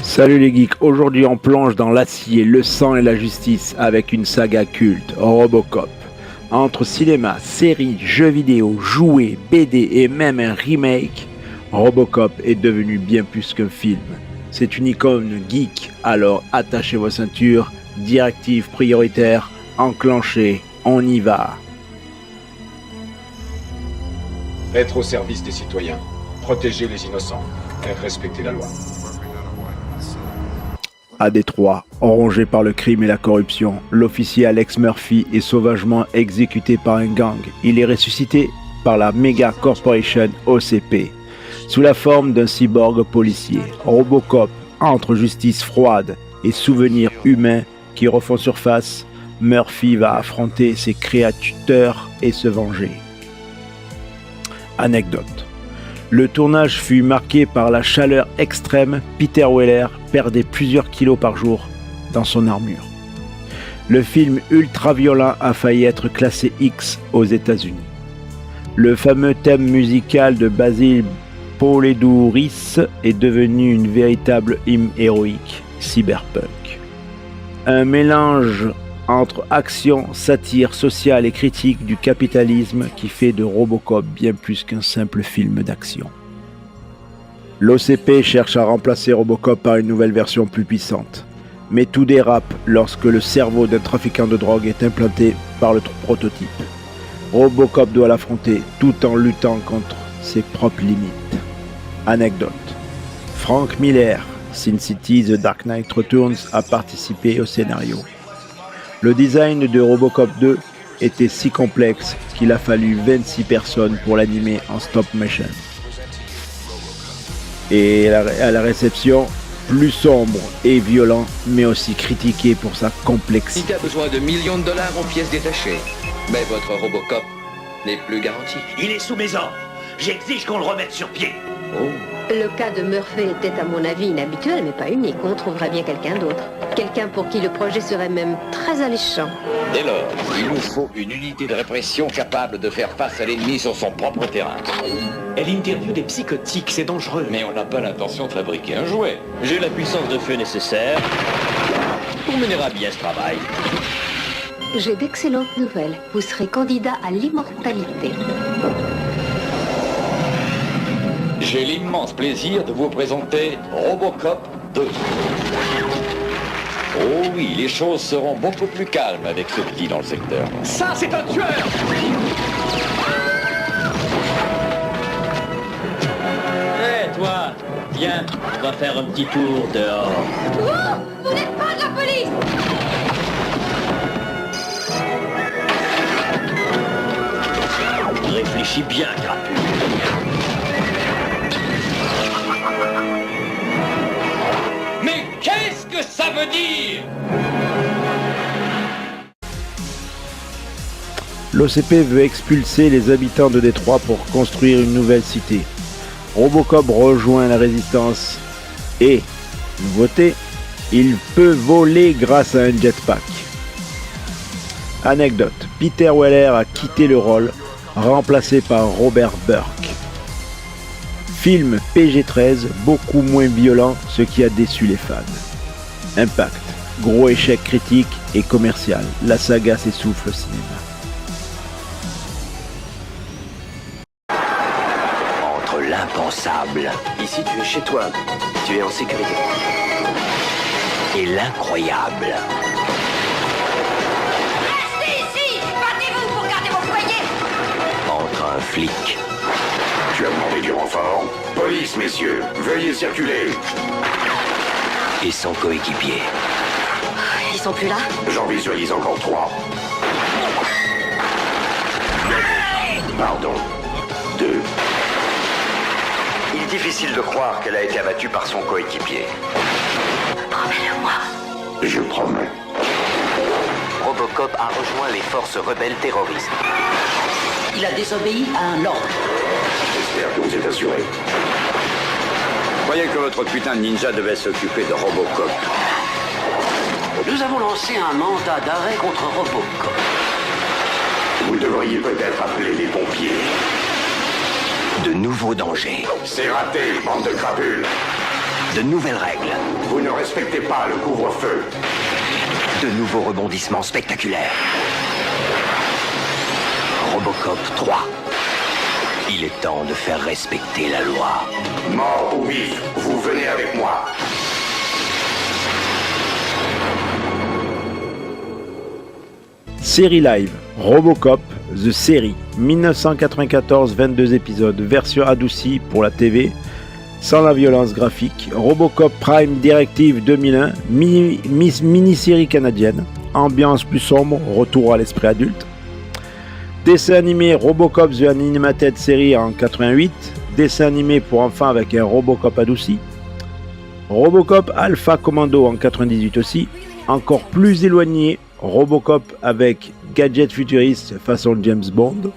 Salut les geeks, aujourd'hui on plonge dans l'acier, le sang et la justice avec une saga culte, Robocop. Entre cinéma, séries, jeux vidéo, jouets, BD et même un remake, Robocop est devenu bien plus qu'un film. C'est une icône geek, alors attachez vos ceintures, directive prioritaire, enclenché, on y va. Être au service des citoyens, protéger les innocents et respecter la loi. À Détroit, rongé par le crime et la corruption, l'officier Alex Murphy est sauvagement exécuté par un gang. Il est ressuscité par la Mega Corporation OCP, sous la forme d'un cyborg policier. Robocop, entre justice froide et souvenirs humains qui refont surface, Murphy va affronter ses créateurs et se venger. Anecdote. Le tournage fut marqué par la chaleur extrême. Peter Weller perdait plusieurs kilos par jour dans son armure. Le film ultra-violent a failli être classé X aux États-Unis. Le fameux thème musical de Basil Poledouris est devenu une véritable hymne héroïque cyberpunk. Un mélange entre action, satire sociale et critique du capitalisme qui fait de Robocop bien plus qu'un simple film d'action. L'OCP cherche à remplacer Robocop par une nouvelle version plus puissante, mais tout dérape lorsque le cerveau d'un trafiquant de drogue est implanté par le prototype. Robocop doit l'affronter tout en luttant contre ses propres limites. Anecdote. Frank Miller, Sin City The Dark Knight Returns, a participé au scénario. Le design de Robocop 2 était si complexe qu'il a fallu 26 personnes pour l'animer en stop motion. Et à la réception, plus sombre et violent, mais aussi critiqué pour sa complexité. Il a besoin de millions de dollars en pièces détachées. Mais votre Robocop n'est plus garanti. Il est sous mes ordres. J'exige qu'on le remette sur pied. Oh. Le cas de Murphy était à mon avis inhabituel, mais pas unique. On trouverait bien quelqu'un d'autre. Quelqu'un pour qui le projet serait même très alléchant. Dès lors, il nous faut une unité de répression capable de faire face à l'ennemi sur son propre terrain. Elle interviewe des psychotiques, c'est dangereux. Mais on n'a pas l'intention de fabriquer un jouet. J'ai la puissance de feu nécessaire pour mener à bien ce travail. J'ai d'excellentes nouvelles. Vous serez candidat à l'immortalité. J'ai l'immense plaisir de vous présenter Robocop 2. Oh oui, les choses seront beaucoup plus calmes avec ce petit dans le secteur. Ça, c'est un tueur! Hé, toi, viens, on va faire un petit tour dehors. Vous n'êtes pas de la police! Réfléchis bien, crapule. Mais qu'est-ce que ça veut dire? L'OCP veut expulser les habitants de Détroit pour construire une nouvelle cité. Robocop rejoint la résistance et, nouveauté, il peut voler grâce à un jetpack. Anecdote, Peter Weller a quitté le rôle, remplacé par Robert Burke. Film PG-13, beaucoup moins violent, ce qui a déçu les fans. Impact, gros échec critique et commercial, la saga s'essouffle au cinéma. Entre l'impensable, Ici, tu es chez toi. Tu es en sécurité. et l'incroyable. Restez ici! Battez-vous pour garder vos foyers! Entre un flic Tu as demandé du renfort? Police, messieurs, veuillez circuler. et son coéquipier. Ils sont plus là? J'en visualise encore 3. Pardon. 2. Il est difficile de croire qu'elle a été abattue par son coéquipier. Promets-le-moi. Je promets. Robocop a rejoint les forces rebelles terroristes. Il a désobéi à un ordre. J'espère que vous êtes assurés. croyais que votre putain de ninja devait s'occuper de Robocop. Nous avons lancé un mandat d'arrêt contre Robocop. Vous devriez peut-être appeler les pompiers. De nouveaux dangers. C'est raté, bande de crapules. De nouvelles règles. Vous ne respectez pas le couvre-feu. De nouveaux rebondissements spectaculaires. Robocop 3. Il est temps de faire respecter la loi. Mort ou vif, vous venez avec moi. Série live, Robocop, The Série, 1994, 22 épisodes, version adoucie pour la TV, sans la violence graphique. Robocop Prime Directive 2001, mini-série canadienne, ambiance plus sombre, retour à l'esprit adulte. Dessin animé Robocop The Animated Series en 88, dessin animé pour enfants avec un Robocop adouci. Robocop Alpha Commando en 98 aussi, encore plus éloigné, Robocop avec gadget futuriste façon James Bond.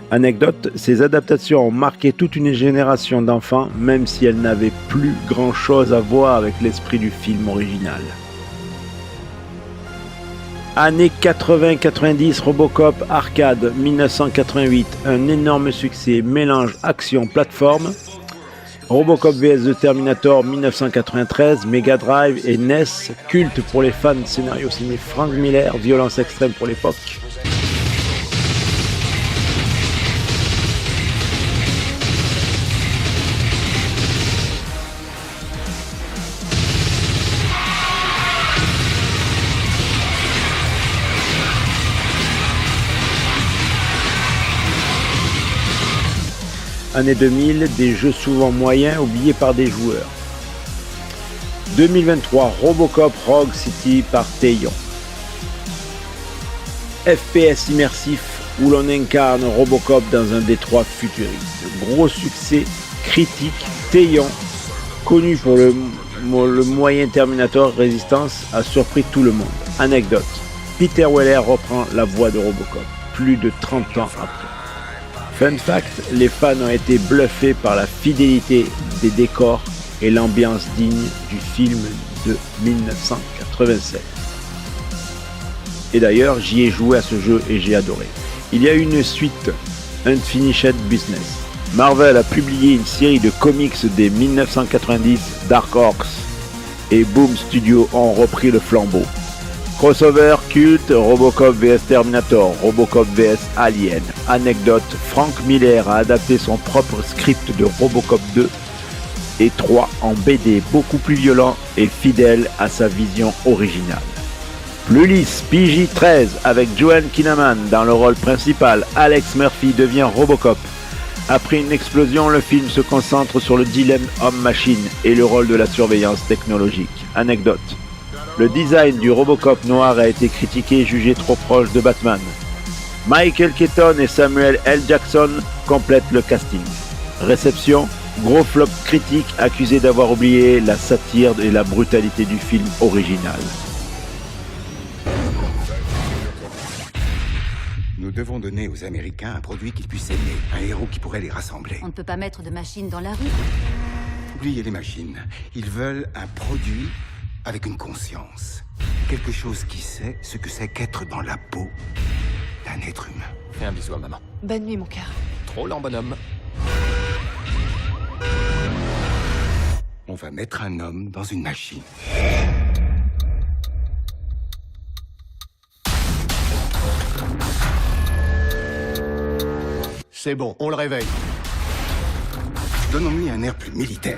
Anecdote, ces adaptations ont marqué toute une génération d'enfants, même si elles n'avaient plus grand chose à voir avec l'esprit du film original. Années 80-90, Robocop Arcade 1988, un énorme succès, mélange action-plateforme. Robocop vs The Terminator 1993, Mega Drive et NES, culte pour les fans, scénario signé Frank Miller, violence extrême pour l'époque. Année 2000, des jeux souvent moyens oubliés par des joueurs. 2023, Robocop Rogue City par Teion. FPS immersif où l'on incarne Robocop dans un détroit futuriste. Gros succès critique, Teion, connu pour le moyen Terminator Resistance, a surpris tout le monde. Anecdote, Peter Weller reprend la voix de Robocop, plus de 30 ans après. Fun fact, les fans ont été bluffés par la fidélité des décors et l'ambiance digne du film de 1987. Et d'ailleurs, j'y ai joué à ce jeu et j'ai adoré. Il y a une suite, Unfinished Business. Marvel a publié une série de comics des 1990, Dark Horse et Boom Studios ont repris le flambeau. Crossover culte, Robocop vs Terminator, Robocop vs Alien. Anecdote, Frank Miller a adapté son propre script de Robocop 2 et 3 en BD, beaucoup plus violent et fidèle à sa vision originale. Plus lisse, PG-13 avec Joel Kinnaman dans le rôle principal, Alex Murphy devient Robocop. Après une explosion, le film se concentre sur le dilemme homme-machine et le rôle de la surveillance technologique. Anecdote, le design du Robocop noir a été critiqué et jugé trop proche de Batman. Michael Keaton et Samuel L. Jackson complètent le casting. Réception, gros flop critique accusé d'avoir oublié la satire et la brutalité du film original. Nous devons donner aux Américains un produit qu'ils puissent aimer, un héros qui pourrait les rassembler. On ne peut pas mettre de machines dans la rue. Oubliez les machines. Ils veulent un produit avec une conscience. Quelque chose qui sait ce que c'est qu'être dans la peau d'un être humain. Fais un bisou à maman. Bonne nuit, mon cœur. Trop lent, bonhomme. On va mettre un homme dans une machine. C'est bon, on le réveille. Donnons-lui un air plus militaire.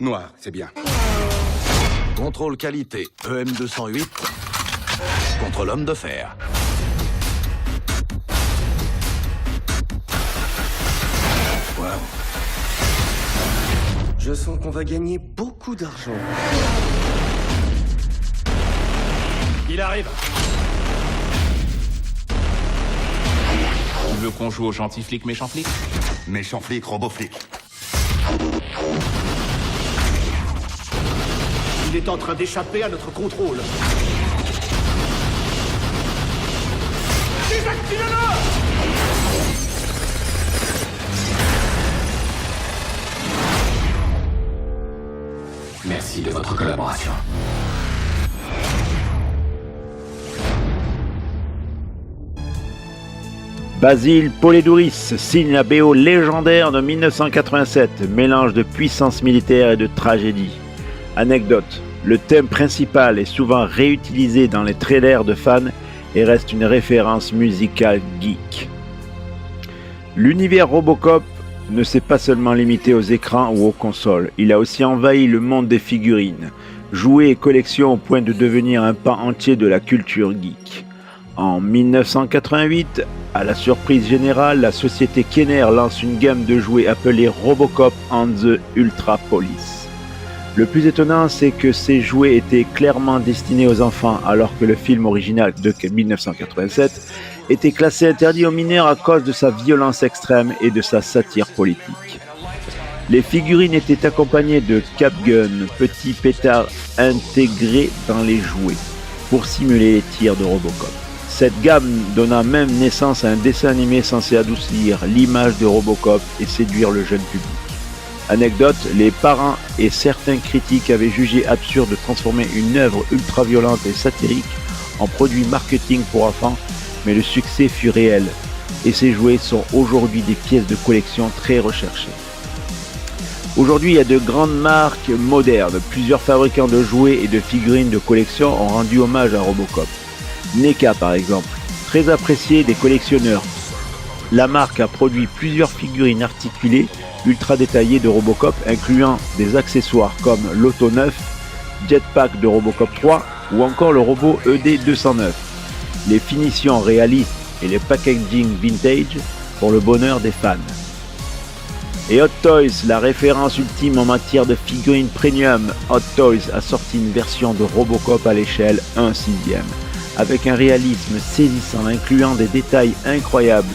Noir, c'est bien. Contrôle qualité EM208 contre l'homme de fer. Waouh. Je sens qu'on va gagner beaucoup d'argent. Il arrive. Tu veux qu'on joue au gentil flic, méchant flic? Méchant flic, robot flic. Il est en train d'échapper à notre contrôle. Désactivez-le! Merci de votre collaboration. Basile Polidoris signe la BO légendaire de 1987, mélange de puissance militaire et de tragédie. Anecdote, le thème principal est souvent réutilisé dans les trailers de fans et reste une référence musicale geek. L'univers Robocop ne s'est pas seulement limité aux écrans ou aux consoles, il a aussi envahi le monde des figurines, jouets et collections au point de devenir un pan entier de la culture geek. En 1988, à la surprise générale, la société Kenner lance une gamme de jouets appelée Robocop and the Ultra Police. Le plus étonnant, c'est que ces jouets étaient clairement destinés aux enfants, alors que le film original de 1987 était classé interdit aux mineurs à cause de sa violence extrême et de sa satire politique. Les figurines étaient accompagnées de cap guns, petits pétards intégrés dans les jouets, pour simuler les tirs de Robocop. Cette gamme donna même naissance à un dessin animé censé adoucir l'image de Robocop et séduire le jeune public. Anecdote, les parents et certains critiques avaient jugé absurde de transformer une œuvre ultra-violente et satirique en produit marketing pour enfants, mais le succès fut réel, et ces jouets sont aujourd'hui des pièces de collection très recherchées. Aujourd'hui, il y a de grandes marques modernes, plusieurs fabricants de jouets et de figurines de collection ont rendu hommage à Robocop. NECA par exemple, très apprécié des collectionneurs. La marque a produit plusieurs figurines articulées ultra détaillées de Robocop, incluant des accessoires comme l'Auto 9, Jetpack de Robocop 3 ou encore le robot ED209. Les finitions réalistes et les packaging vintage pour le bonheur des fans. Et Hot Toys, la référence ultime en matière de figurines premium, Hot Toys a sorti une version de Robocop à l'échelle 1/6, avec un réalisme saisissant incluant des détails incroyables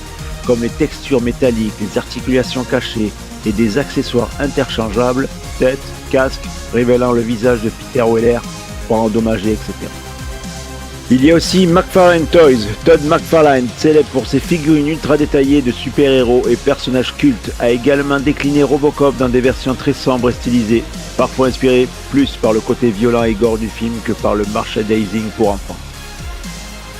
comme les textures métalliques, les articulations cachées et des accessoires interchangeables, tête, casque, révélant le visage de Peter Weller pour endommager, etc. Il y a aussi McFarlane Toys. Todd McFarlane, célèbre pour ses figurines ultra détaillées de super-héros et personnages cultes, a également décliné Robocop dans des versions très sombres et stylisées, parfois inspirées plus par le côté violent et gore du film que par le merchandising pour enfants.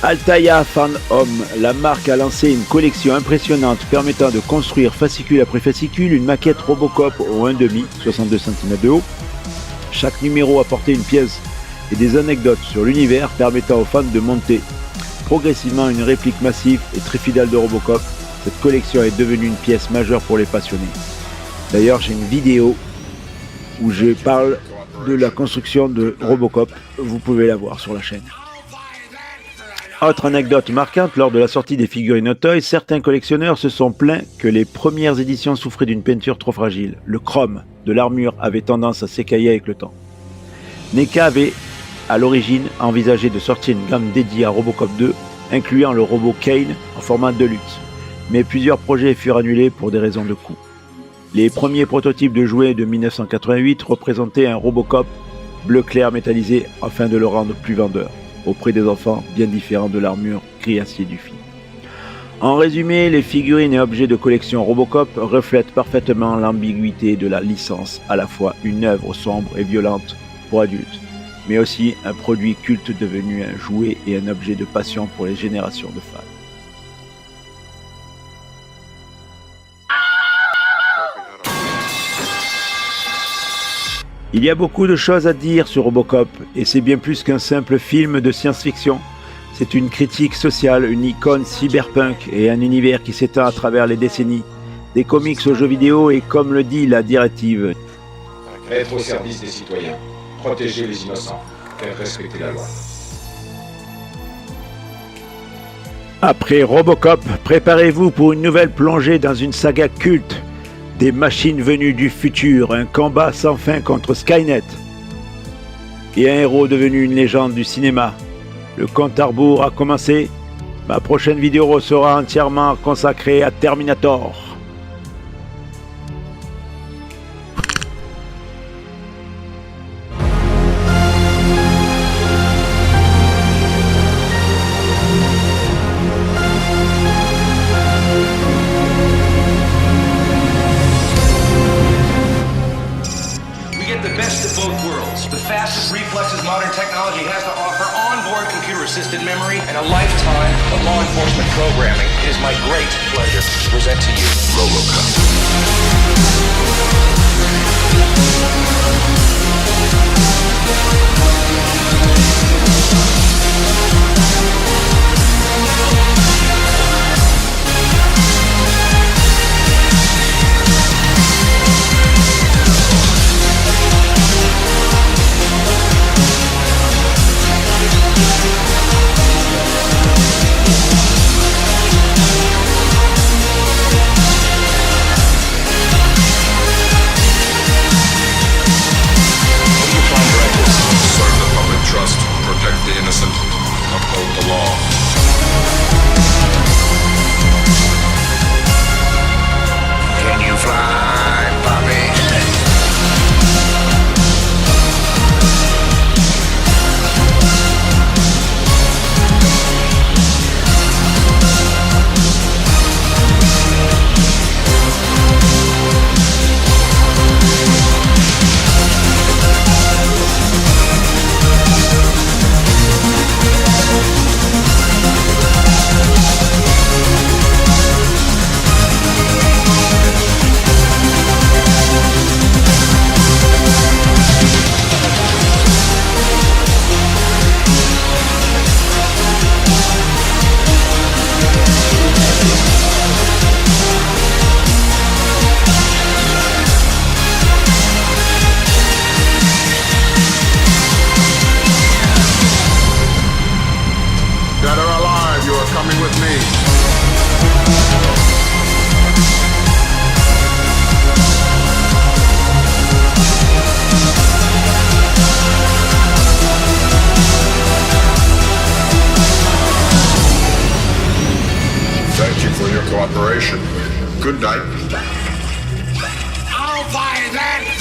Altaïa Fan Home, la marque a lancé une collection impressionnante permettant de construire fascicule après fascicule une maquette Robocop au 1,5, 62 cm de haut. Chaque numéro apportait une pièce et des anecdotes sur l'univers permettant aux fans de monter progressivement une réplique massive et très fidèle de Robocop. Cette collection est devenue une pièce majeure pour les passionnés. D'ailleurs, j'ai une vidéo où je parle de la construction de Robocop, vous pouvez la voir sur la chaîne. Autre anecdote marquante, lors de la sortie des figurines Hot Toys, certains collectionneurs se sont plaints que les premières éditions souffraient d'une peinture trop fragile. Le chrome de l'armure avait tendance à s'écailler avec le temps. NECA avait, à l'origine, envisagé de sortir une gamme dédiée à Robocop 2, incluant le robot Kane en format Deluxe. Mais plusieurs projets furent annulés pour des raisons de coût. Les premiers prototypes de jouets de 1988 représentaient un Robocop bleu clair métallisé afin de le rendre plus vendeur, auprès des enfants, bien différent de l'armure gris acier du film. En résumé, les figurines et objets de collection Robocop reflètent parfaitement l'ambiguïté de la licence, à la fois une œuvre sombre et violente pour adultes, mais aussi un produit culte devenu un jouet et un objet de passion pour les générations de fans. Il y a beaucoup de choses à dire sur Robocop, et c'est bien plus qu'un simple film de science-fiction. C'est une critique sociale, une icône cyberpunk et un univers qui s'étend à travers les décennies. Des comics aux jeux vidéo et comme le dit la directive. Être au service des citoyens, protéger les innocents, faire respecter la loi. Après Robocop, préparez-vous pour une nouvelle plongée dans une saga culte. Des machines venues du futur, un combat sans fin contre Skynet. Et un héros devenu une légende du cinéma. Le compte à rebours a commencé. Ma prochaine vidéo sera entièrement consacrée à Terminator. The best of both worlds. The technology has to offer onboard computer-assisted memory and a lifetime of law enforcement programming. It is my great pleasure to present to you Serve the public trust, protect the innocent, uphold the law. Can you fly, Bobby? Dead or alive, you are coming with me. Thank you for your cooperation. Good night. I'll buy that!